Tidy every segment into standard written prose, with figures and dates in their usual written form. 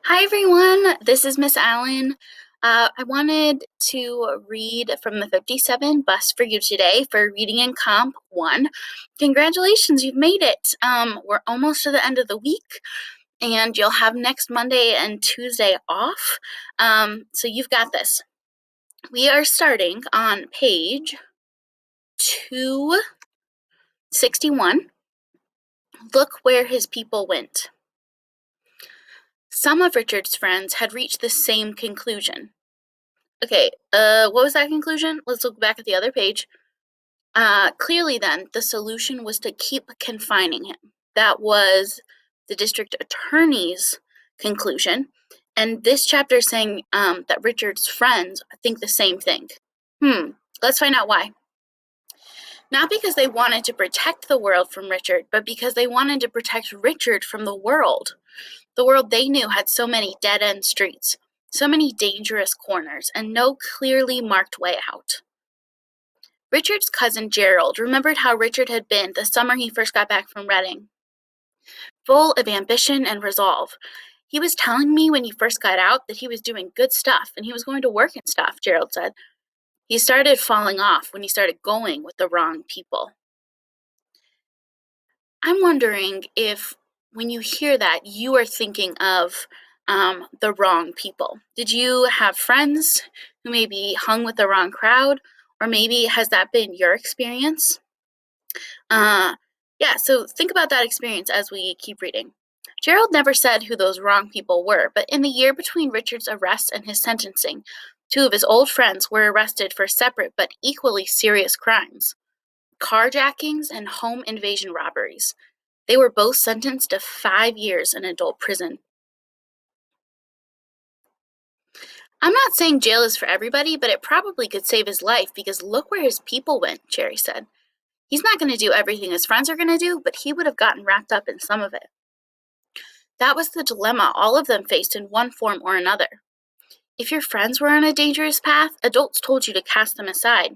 Hi, everyone. This is Miss Allen. I wanted to read from the 57 bus for you today for Reading in Comp 1. Congratulations, you've made it. We're almost to the end of the week, and you'll have next Monday and Tuesday off. So you've got this. We are starting on page 261. Look where his people went. Some of Richard's friends had reached the same conclusion. Okay, what was that conclusion? Let's look back at the other page. Clearly then, the solution was to keep confining him. That was the district attorney's conclusion. And this chapter is saying that Richard's friends think the same thing. Let's find out why. Not because they wanted to protect the world from Richard, but because they wanted to protect Richard from the world. The world they knew had so many dead-end streets, so many dangerous corners, and no clearly marked way out. Richard's cousin Gerald remembered how Richard had been the summer he first got back from Reading. Full of ambition and resolve. He was telling me when he first got out that he was doing good stuff and he was going to work and stuff, Gerald said. He started falling off when he started going with the wrong people. I'm wondering if when you hear that, you are thinking of the wrong people. Did you have friends who maybe hung with the wrong crowd? Or maybe has that been your experience? So think about that experience as we keep reading. Gerald never said who those wrong people were, but in the year between Richard's arrest and his sentencing, two of his old friends were arrested for separate but equally serious crimes: carjackings and home invasion robberies. They were both sentenced to 5 years in adult prison. I'm not saying jail is for everybody, but it probably could save his life because look where his people went, Cherry said. He's not going to do everything his friends are going to do, but he would have gotten wrapped up in some of it. That was the dilemma all of them faced in one form or another. If your friends were on a dangerous path, adults told you to cast them aside.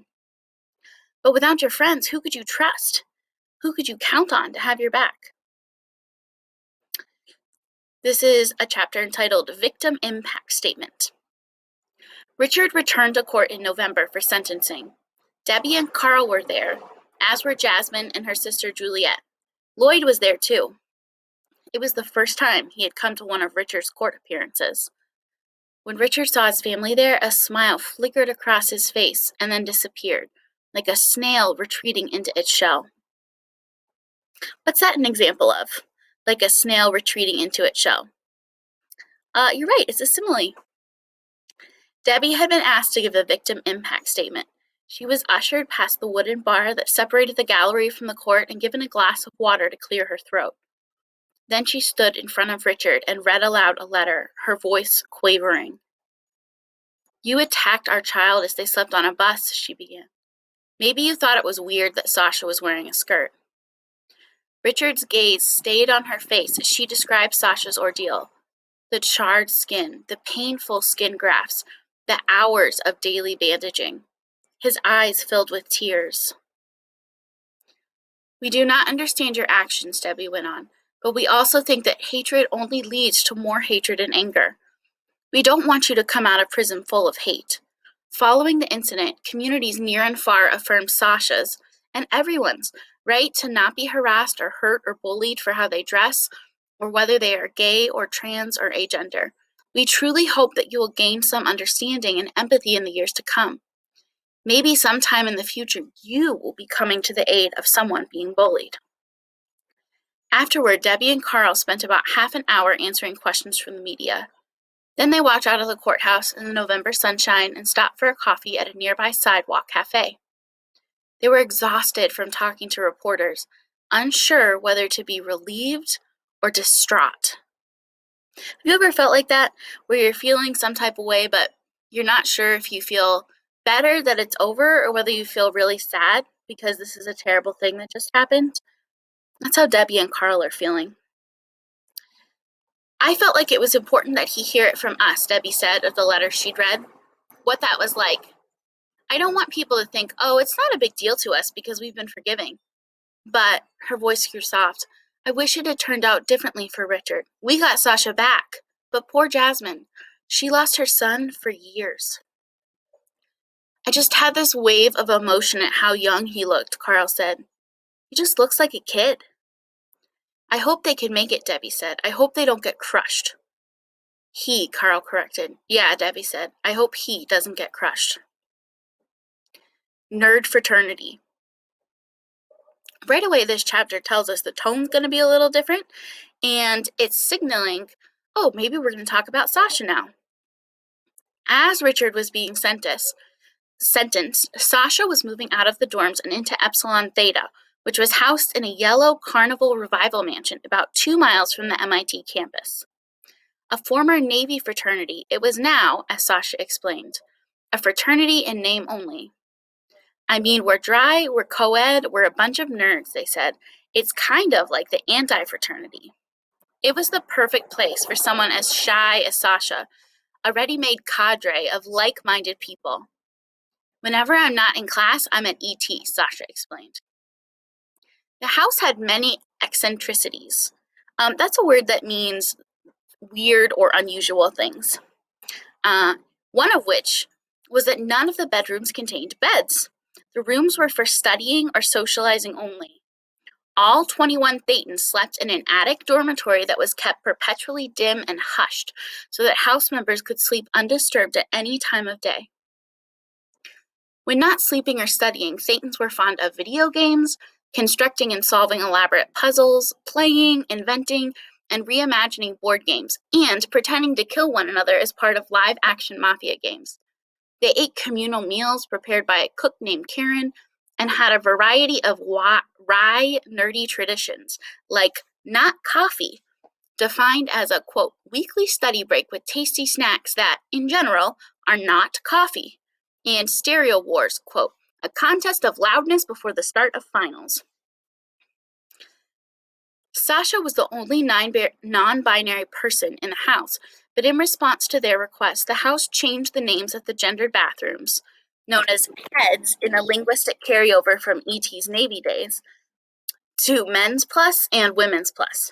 But without your friends, who could you trust? Who could you count on to have your back? This is a chapter entitled Victim Impact Statement. Richard returned to court in November for sentencing. Debbie and Carl were there, as were Jasmine and her sister Juliet. Lloyd was there too. It was the first time he had come to one of Richard's court appearances. When Richard saw his family there, a smile flickered across his face and then disappeared, like a snail retreating into its shell. What's that an example of? Like a snail retreating into its shell. You're right, it's a simile. Debbie had been asked to give a victim impact statement. She was ushered past the wooden bar that separated the gallery from the court and given a glass of water to clear her throat. Then she stood in front of Richard and read aloud a letter, her voice quavering. You attacked our child as they slept on a bus, she began. Maybe you thought it was weird that Sasha was wearing a skirt. Richard's gaze stayed on her face as she described Sasha's ordeal. The charred skin, the painful skin grafts, the hours of daily bandaging. His eyes filled with tears. We do not understand your actions, Debbie went on, but we also think that hatred only leads to more hatred and anger. We don't want you to come out of prison full of hate. Following the incident, communities near and far affirmed Sasha's and everyone's right to not be harassed or hurt or bullied for how they dress, or whether they are gay or trans or agender. We truly hope that you will gain some understanding and empathy in the years to come. Maybe sometime in the future, you will be coming to the aid of someone being bullied. Afterward, Debbie and Carl spent about half an hour answering questions from the media. Then they walked out of the courthouse in the November sunshine and stopped for a coffee at a nearby sidewalk cafe. They were exhausted from talking to reporters, unsure whether to be relieved or distraught. Have you ever felt like that, where you're feeling some type of way, but you're not sure if you feel better that it's over or whether you feel really sad because this is a terrible thing that just happened? That's how Debbie and Carl are feeling. I felt like it was important that he hear it from us, Debbie said of the letter she'd read. What that was like. I don't want people to think, oh, it's not a big deal to us because we've been forgiving. But, her voice grew soft, I wish it had turned out differently for Richard. We got Sasha back. But poor Jasmine, she lost her son for years. I just had this wave of emotion at how young he looked, Carl said. He just looks like a kid. I hope they can make it, Debbie said. I hope they don't get crushed. He, Carl corrected. Yeah, Debbie said. I hope he doesn't get crushed. Nerd fraternity. Right away, this chapter tells us the tone's going to be a little different, and it's signaling, oh, maybe we're going to talk about Sasha now. As Richard was being sentenced, Sasha was moving out of the dorms and into Epsilon Theta, which was housed in a yellow Carnival Revival mansion about 2 miles from the MIT campus. A former Navy fraternity, it was now, as Sasha explained, a fraternity in name only. I mean, we're dry, we're co-ed, we're a bunch of nerds, they said. It's kind of like the anti-fraternity. It was the perfect place for someone as shy as Sasha, a ready-made cadre of like-minded people. Whenever I'm not in class, I'm at ET, Sasha explained. The house had many eccentricities. That's a word that means weird or unusual things. One of which was that none of the bedrooms contained beds. The rooms were for studying or socializing only. All 21 Thetans slept in an attic dormitory that was kept perpetually dim and hushed so that house members could sleep undisturbed at any time of day. When not sleeping or studying, Thetans were fond of video games, constructing and solving elaborate puzzles, playing, inventing, and reimagining board games, and pretending to kill one another as part of live-action mafia games. They ate communal meals prepared by a cook named Karen and had a variety of wry, nerdy traditions, like not coffee, defined as a, quote, weekly study break with tasty snacks that, in general, are not coffee, and stereo wars, quote, a contest of loudness before the start of finals. Sasha was the only non-binary person in the house, but in response to their request, the house changed the names of the gendered bathrooms, known as heads in a linguistic carryover from E.T.'s Navy days, to men's plus and women's plus.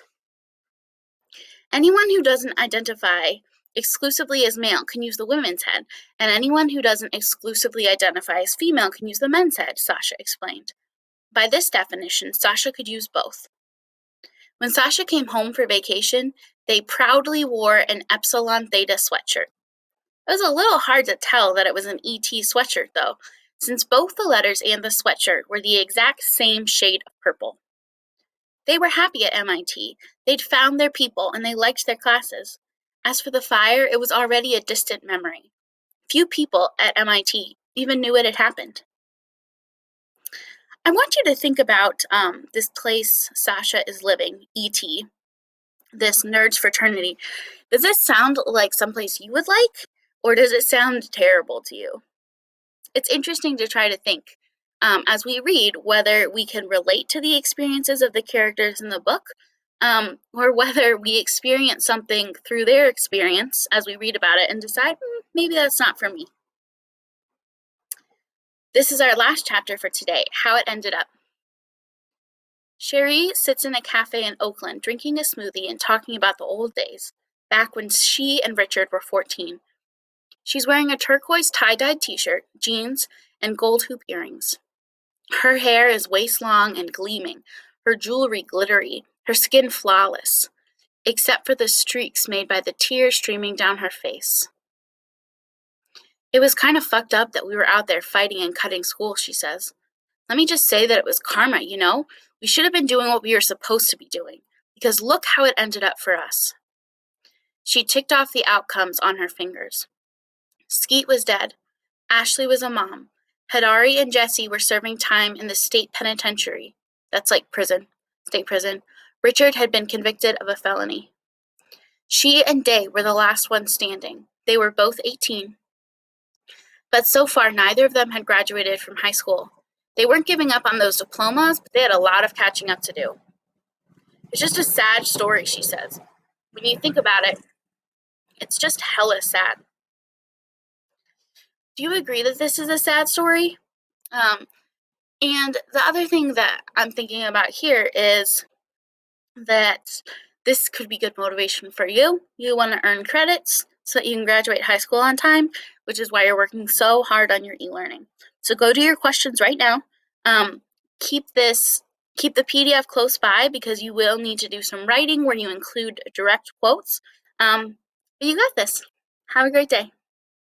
Anyone who doesn't identify exclusively as male can use the women's head, and anyone who doesn't exclusively identify as female can use the men's head, Sasha explained. By this definition, Sasha could use both. When Sasha came home for vacation, they proudly wore an Epsilon Theta sweatshirt. It was a little hard to tell that it was an ET sweatshirt, though, since both the letters and the sweatshirt were the exact same shade of purple. They were happy at MIT. They'd found their people, and they liked their classes. As for the fire, it was already a distant memory. Few people at MIT even knew it had happened. I want you to think about this place Sasha is living, ET, this nerds fraternity. Does this sound like someplace you would like, or does it sound terrible to you? It's interesting to try to think, as we read, whether we can relate to the experiences of the characters in the book, or whether we experience something through their experience as we read about it and decide, maybe that's not for me. This is our last chapter for today, How It Ended Up. Cherie sits in a cafe in Oakland, drinking a smoothie and talking about the old days, back when she and Richard were 14. She's wearing a turquoise tie-dyed t-shirt, jeans, and gold hoop earrings. Her hair is waist-long and gleaming, her jewelry glittery, her skin flawless, except for the streaks made by the tears streaming down her face. It was kind of fucked up that we were out there fighting and cutting school, she says. Let me just say that it was karma, you know? We should have been doing what we were supposed to be doing, because look how it ended up for us. She ticked off the outcomes on her fingers. Skeet was dead. Ashley was a mom. Hadari and Jesse were serving time in the state penitentiary. That's like prison, state prison. Richard had been convicted of a felony. She and Day were the last ones standing. They were both 18. But so far, neither of them had graduated from high school. They weren't giving up on those diplomas, but they had a lot of catching up to do. It's just a sad story, she says. When you think about it, it's just hella sad. Do you agree that this is a sad story? And the other thing that I'm thinking about here is that this could be good motivation for you. You want to earn credits so that you can graduate high school on time, which is why you're working so hard on your e-learning. So go do your questions right now. Keep the PDF close by because you will need to do some writing where you include direct quotes. But you got this. Have a great day.